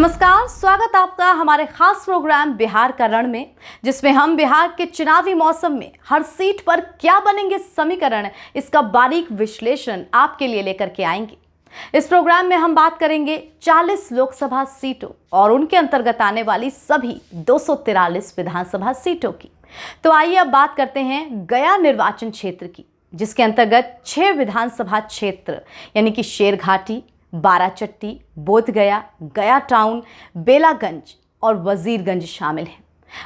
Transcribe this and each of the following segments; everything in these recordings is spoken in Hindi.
नमस्कार, स्वागत आपका हमारे खास प्रोग्राम बिहार का रण में, जिसमें हम बिहार के चुनावी मौसम में हर सीट पर क्या बनेंगे समीकरण, इसका बारीक विश्लेषण आपके लिए लेकर के आएंगे। इस प्रोग्राम में हम बात करेंगे 40 लोकसभा सीटों और उनके अंतर्गत आने वाली सभी 243 विधानसभा सीटों की। तो आइए अब बात करते हैं गया निर्वाचन क्षेत्र की, जिसके अंतर्गत 6 विधानसभा क्षेत्र यानी कि शेरघाटी, बाराचट्टी, बोधगया, गया टाउन, बेलागंज और वजीरगंज शामिल हैं।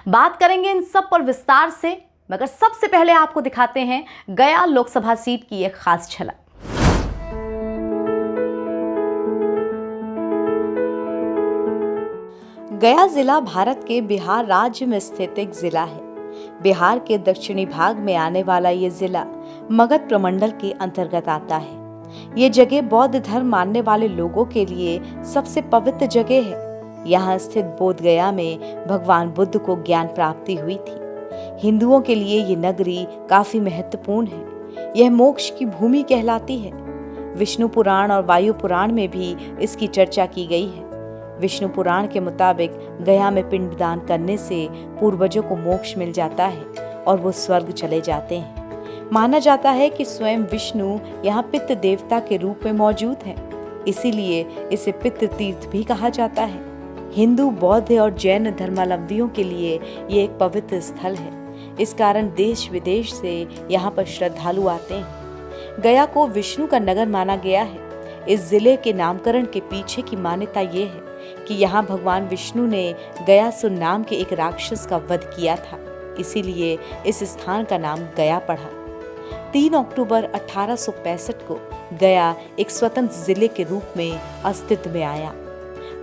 बात करेंगे इन सब पर विस्तार से, मगर सबसे पहले आपको दिखाते हैं गया लोकसभा सीट की एक खास झलक। गया जिला भारत के बिहार राज्य में स्थित एक जिला है। बिहार के दक्षिणी भाग में आने वाला ये जिला मगध प्रमंडल के अंतर्गत आता है। ये जगह बौद्ध धर्म मानने वाले लोगों के लिए सबसे पवित्र जगह है। यहाँ स्थित बोधगया में भगवान बुद्ध को ज्ञान प्राप्ति हुई थी। हिंदुओं के लिए ये नगरी काफी महत्वपूर्ण है। यह मोक्ष की भूमि कहलाती है। विष्णु पुराण और वायु पुराण में भी इसकी चर्चा की गई है। विष्णु पुराण के मुताबिक गया में पिंडदान करने से पूर्वजों को मोक्ष मिल जाता है और वो स्वर्ग चले जाते हैं। माना जाता है कि स्वयं विष्णु यहाँ पितृ देवता के रूप में मौजूद हैं, इसीलिए इसे पितृ तीर्थ भी कहा जाता है। हिंदू, बौद्ध और जैन धर्मावलंबियों के लिए ये एक पवित्र स्थल है। इस कारण देश विदेश से यहाँ पर श्रद्धालु आते हैं। गया को विष्णु का नगर माना गया है। इस जिले के नामकरण के पीछे की मान्यता ये है कि यहाँ भगवान विष्णु ने गयासुर नाम के एक राक्षस का वध किया था, इसीलिए इस स्थान का नाम गया पड़ा। 3 अक्टूबर 1865 को गया एक स्वतंत्र जिले के रूप में अस्तित्व में आया।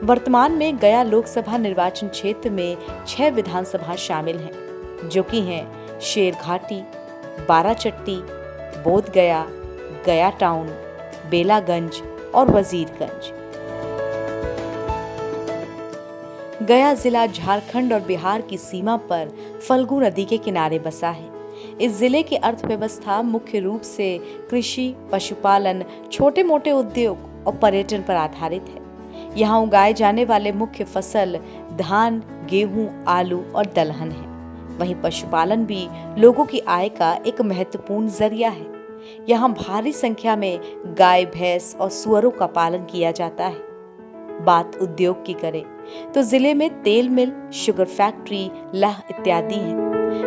वर्तमान में गया लोकसभा निर्वाचन क्षेत्र में 6 विधानसभा शामिल हैं, जो कि हैं शेरघाटी, बाराचट्टी, बोधगया, गया टाउन, बेलागंज और वजीरगंज। गया जिला झारखंड और बिहार की सीमा पर फल्गु नदी के किनारे बसा है। इस जिले की अर्थव्यवस्था मुख्य रूप से कृषि, पशुपालन, छोटे मोटे उद्योग और पर्यटन पर आधारित है। यहाँ उगाए जाने वाले मुख्य फसल धान, गेहूं, आलू और दलहन है। वहीं पशुपालन भी लोगों की आय का एक महत्वपूर्ण जरिया है। यहाँ भारी संख्या में गाय, भैंस और सुअरों का पालन किया जाता है। बात उद्योग की करें तो जिले में तेल मिल, शुगर फैक्ट्री, लाह इत्यादि हैं।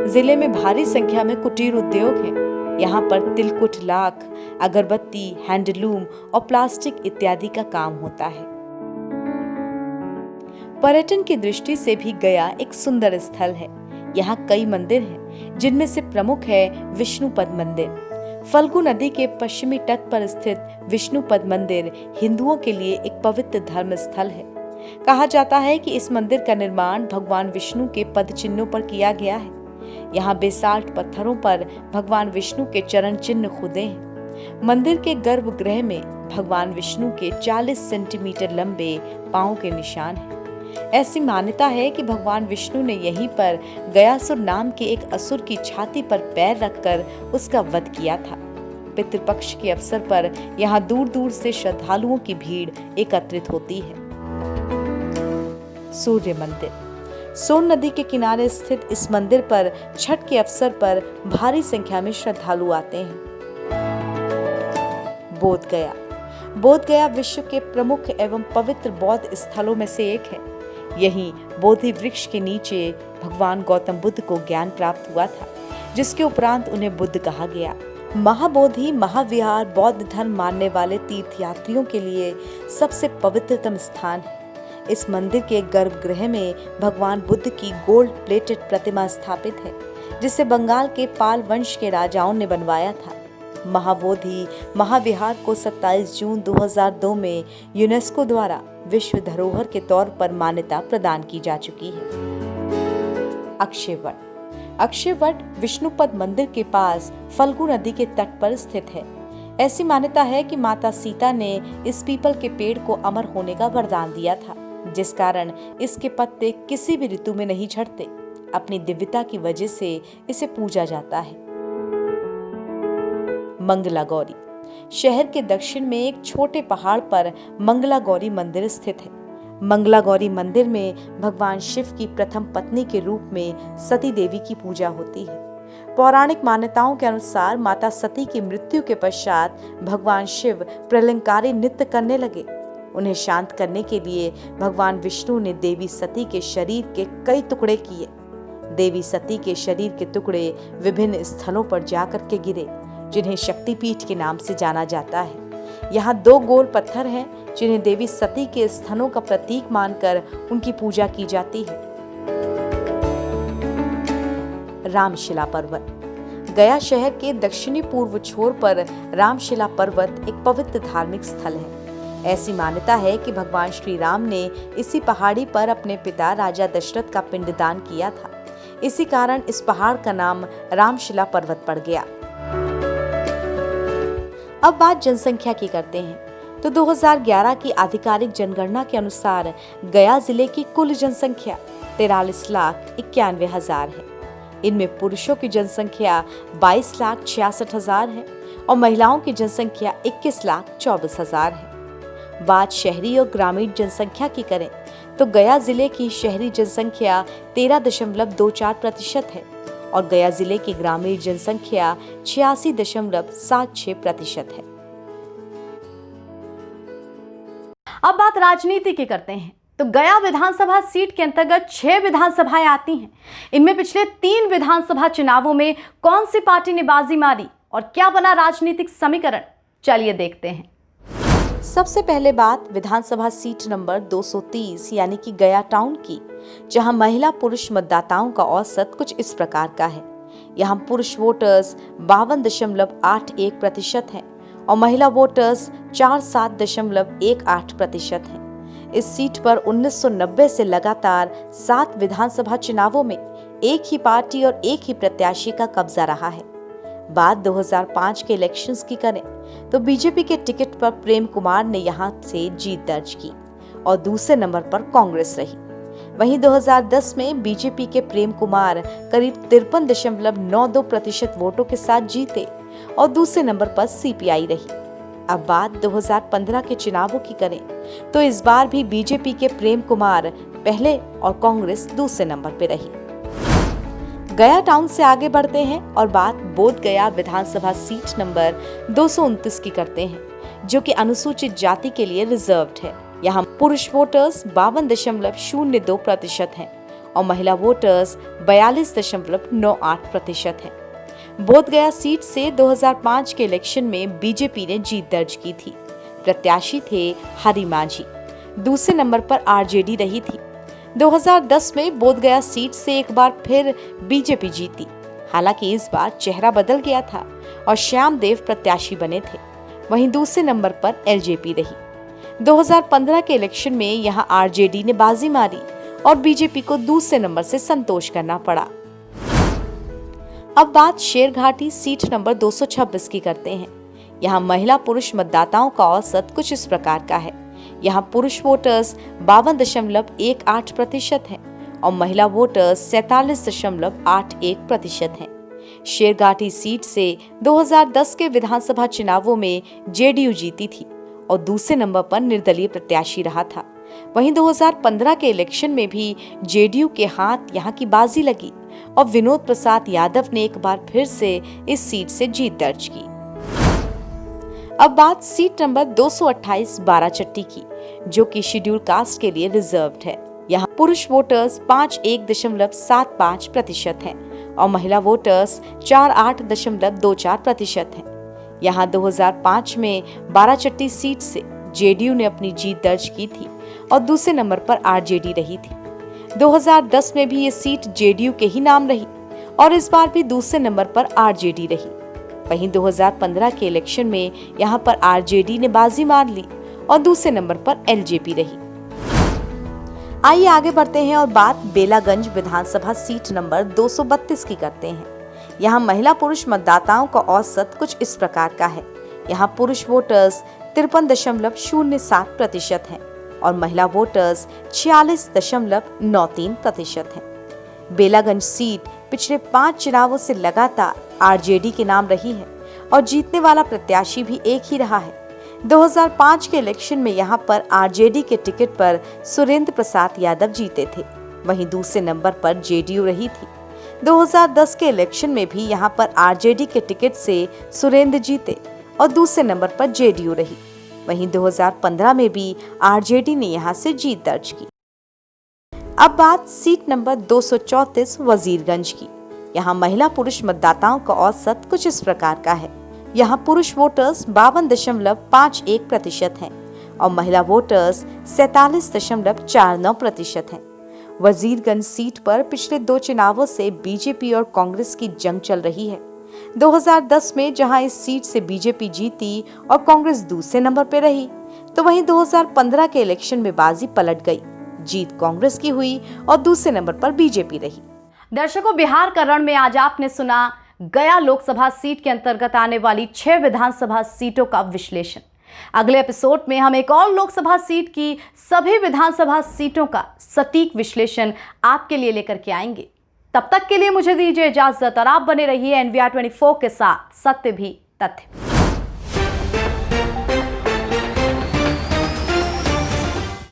जिले में भारी संख्या में कुटीर उद्योग हैं। यहाँ पर तिलकुट, लाख, अगरबत्ती, हैंडलूम और प्लास्टिक इत्यादि का काम होता है। पर्यटन की दृष्टि से भी गया एक सुंदर स्थल है। यहाँ कई मंदिर हैं, जिनमें से प्रमुख है विष्णुपद मंदिर। फल्गु नदी के पश्चिमी तट पर स्थित विष्णुपद मंदिर हिंदुओं के लिए एक पवित्र धर्म स्थल है। कहा जाता है कि इस मंदिर का निर्माण भगवान विष्णु के पद चिन्हों पर किया गया है। यहाँ बेसाल्ट पत्थरों पर भगवान विष्णु के चरण चिन्ह खुदे हैं। मंदिर के गर्भगृह में भगवान विष्णु के 40 सेंटीमीटर लंबे पांव के निशान हैं। ऐसी मान्यता है कि भगवान विष्णु ने यहीं पर गयासुर नाम के एक असुर की छाती पर पैर रखकर उसका वध किया था। पितृपक्ष के अवसर पर यहाँ दूर दूर से श्रद्धालुओं की भीड़ एकत्रित होती है। सूर्य मंदिर। सोन नदी के किनारे स्थित इस मंदिर पर छठ के अवसर पर भारी संख्या में श्रद्धालु आते हैं। बोधगया। बोधगया विश्व के प्रमुख एवं पवित्र बौद्ध स्थलों में से एक है। यहीं बोधि वृक्ष के नीचे भगवान गौतम बुद्ध को ज्ञान प्राप्त हुआ था, जिसके उपरांत उन्हें बुद्ध कहा गया। महाबोधि महाविहार बौद्ध धर्म मानने वाले तीर्थयात्रियों के लिए सबसे पवित्रतम स्थान है। इस मंदिर के गर्भगृह में भगवान बुद्ध की गोल्ड प्लेटेड प्रतिमा स्थापित है, जिसे बंगाल के पाल वंश के राजाओं ने बनवाया था। महाबोधि महाविहार को 27 जून 2002 में यूनेस्को द्वारा विश्व धरोहर के तौर पर मान्यता प्रदान की जा चुकी है। अक्षयवट। अक्षयवट विष्णुपद मंदिर के पास फल्गु नदी के तट पर स्थित है। ऐसी मान्यता है कि माता सीता ने इस पीपल के पेड़ को अमर होने का वरदान दिया था, जिस कारण इसके पत्ते किसी भी ऋतु में नहीं झड़ते। अपनी दिव्यता की वजह से इसे पूजा जाता है। मंगला गौरी। शहर के दक्षिण में एक छोटे पहाड़ पर मंगला गौरी मंदिर स्थित है। मंगला गौरी मंदिर में भगवान शिव की प्रथम पत्नी के रूप में सती देवी की पूजा होती है। पौराणिक मान्यताओं के अनुसार माता सती की मृत्यु के पश्चात भगवान शिव प्रलंकारी नृत्य करने लगे। उन्हें शांत करने के लिए भगवान विष्णु ने देवी सती के शरीर के कई टुकड़े किए। देवी सती के शरीर के टुकड़े विभिन्न स्थलों पर जाकर के गिरे, जिन्हें शक्तिपीठ के नाम से जाना जाता है। यहाँ 2 गोल पत्थर हैं, जिन्हें देवी सती के स्थनों का प्रतीक मानकर उनकी पूजा की जाती है। रामशिला पर्वत। गया शहर के दक्षिणी पूर्व छोर पर रामशिला पर्वत एक पवित्र धार्मिक स्थल है। ऐसी मान्यता है कि भगवान श्री राम ने इसी पहाड़ी पर अपने पिता राजा दशरथ का पिंडदान किया था। इसी कारण इस पहाड़ का नाम रामशिला पर्वत पड़ गया। अब बात जनसंख्या की करते हैं तो 2011 की आधिकारिक जनगणना के अनुसार गया जिले की कुल जनसंख्या 43,91,000 है। इनमें पुरुषों की जनसंख्या 22,66,000 है और महिलाओं की जनसंख्या 21,24,000 है। बात शहरी और ग्रामीण जनसंख्या की करें तो गया जिले की शहरी जनसंख्या 13.24% है और गया जिले की ग्रामीण जनसंख्या 86.76% है। अब बात राजनीति की करते हैं तो गया विधानसभा सीट के अंतर्गत 6 विधानसभाएं आती हैं। इनमें पिछले 3 विधानसभा चुनावों में कौन सी पार्टी ने बाजी मारी और क्या बना राजनीतिक समीकरण, चलिए देखते हैं। सबसे पहले बात विधानसभा सीट नंबर 230 यानी कि गया टाउन की, जहां महिला पुरुष मतदाताओं का औसत कुछ इस प्रकार का है। यहां पुरुष वोटर्स 52.81% हैं और महिला वोटर्स 47.18% हैं। इस सीट पर 1990 से लगातार 7 विधानसभा चुनावों में एक ही पार्टी और एक ही प्रत्याशी का कब्जा रहा है। बात 2005 के इलेक्शंस की करें तो बीजेपी के टिकट पर प्रेम कुमार ने यहां से जीत दर्ज की और दूसरे नंबर पर कांग्रेस रही। वहीं 2010 में बीजेपी के प्रेम कुमार करीब 53.92% वोटों के साथ जीते और दूसरे नंबर पर सीपीआई रही। अब बात 2015 के चुनावों की करें तो इस बार भी बीजेपी के प्रेम कुमार पहले और कांग्रेस दूसरे नंबर पर रही। गया टाउन से आगे बढ़ते हैं और बात बोध गया विधानसभा सीट नंबर 229 की करते हैं, जो कि अनुसूचित जाति के लिए रिजर्व्ड है। यहाँ पुरुष वोटर्स 52.02% हैं और महिला वोटर्स 42.98% हैं। बोध गया सीट से 2005 के इलेक्शन में बीजेपी ने जीत दर्ज की थी। प्रत्याशी थे हरि माझी। दूसरे नंबर पर आरजेडी रही थी। 2010 में बोध गया सीट से एक बार फिर बीजेपी जीती। हालांकि इस बार चेहरा बदल गया था और श्याम देव प्रत्याशी बने थे। वहीं दूसरे नंबर पर एलजेपी रही। 2015 के इलेक्शन में यहां आरजेडी ने बाजी मारी और बीजेपी को दूसरे नंबर से संतोष करना पड़ा। अब बात शेरघाटी सीट नंबर 226 की करते हैं। यहाँ महिला पुरुष मतदाताओं का औसत कुछ इस प्रकार का है। यहाँ पुरुष वोटर्स 52.18% हैं और महिला वोटर्स 47.81% हैं। शेरघाटी सीट से 2010 के विधानसभा चुनावों में जेडीयू जीती थी और दूसरे नंबर पर निर्दलीय प्रत्याशी रहा था। वहीं 2015 के इलेक्शन में भी जेडीयू के हाथ यहाँ की बाजी लगी और विनोद प्रसाद यादव ने एक बार फिर से इस सीट से जीत दर्ज की। अब बात सीट नंबर 228 बाराचट्टी की, जो कि शेड्यूल कास्ट के लिए रिजर्व्ड है। यहाँ पुरुष वोटर्स 51.75% हैं और महिला वोटर्स 48.24% हैं। यहाँ 2005 में बाराचट्टी सीट से जेडीयू ने अपनी जीत दर्ज की थी और दूसरे नंबर पर आरजेडी रही थी। 2010 में भी ये सीट जेडीयू के ही नाम रही और इस बार भी दूसरे नंबर पर आरजेडी रही। वहीं 2015 के इलेक्शन में यहाँ पर आरजेडी ने बाजी मार ली और दूसरे नंबर पर एलजेपी रही। आइए आगे बढ़ते हैं और बात बेलागंज विधानसभा सीट नंबर 232 की करते हैं। यहाँ महिला पुरुष मतदाताओं का औसत कुछ इस प्रकार का है। यहाँ पुरुष वोटर्स 53.07% हैं और महिला वोटर्स 46.93% हैं। बेलागंज सीट पिछले 5 चुनावों से लगातार आरजेडी के नाम रही है और जीतने वाला प्रत्याशी भी एक ही रहा है। 2005 के इलेक्शन में यहाँ पर आरजेडी के टिकट पर सुरेंद्र प्रसाद यादव जीते थे, वहीं दूसरे नंबर पर जेडीयू रही थी। 2010 के इलेक्शन में भी यहाँ पर आरजेडी के टिकट से सुरेंद्र जीते और दूसरे नंबर पर जेडीयू रही। वहीं 2015 में भी आरजेडी ने यहाँ से जीत दर्ज की। अब बात सीट नंबर 234 वजीरगंज की। यहाँ महिला पुरुष मतदाताओं का औसत कुछ इस प्रकार का है। यहाँ पुरुष वोटर्स 52.51% हैं और महिला वोटर्स 47.49% हैं। वजीरगंज सीट पर पिछले 2 चुनावों से बीजेपी और कांग्रेस की जंग चल रही है। 2010 में जहां इस सीट से बीजेपी जीती और कांग्रेस दूसरे नंबर पर रही, तो वहीं 2015 के इलेक्शन में बाजी पलट गई। जीत कांग्रेस की हुई और दूसरे नंबर पर बीजेपी रही। दर्शकों, बिहार का रण में आज आपने सुना गया लोकसभा सीट के अंतर्गत आने वाली 6 विधानसभा सीटों का विश्लेषण। अगले एपिसोड में हम एक और लोकसभा सीट की सभी विधानसभा सीटों का सटीक विश्लेषण आपके लिए लेकर के आएंगे। तब तक के लिए मुझे दीजिए इजाजत और आप बने रहिए NVR 24 के साथ, सत्य भी तथ्य।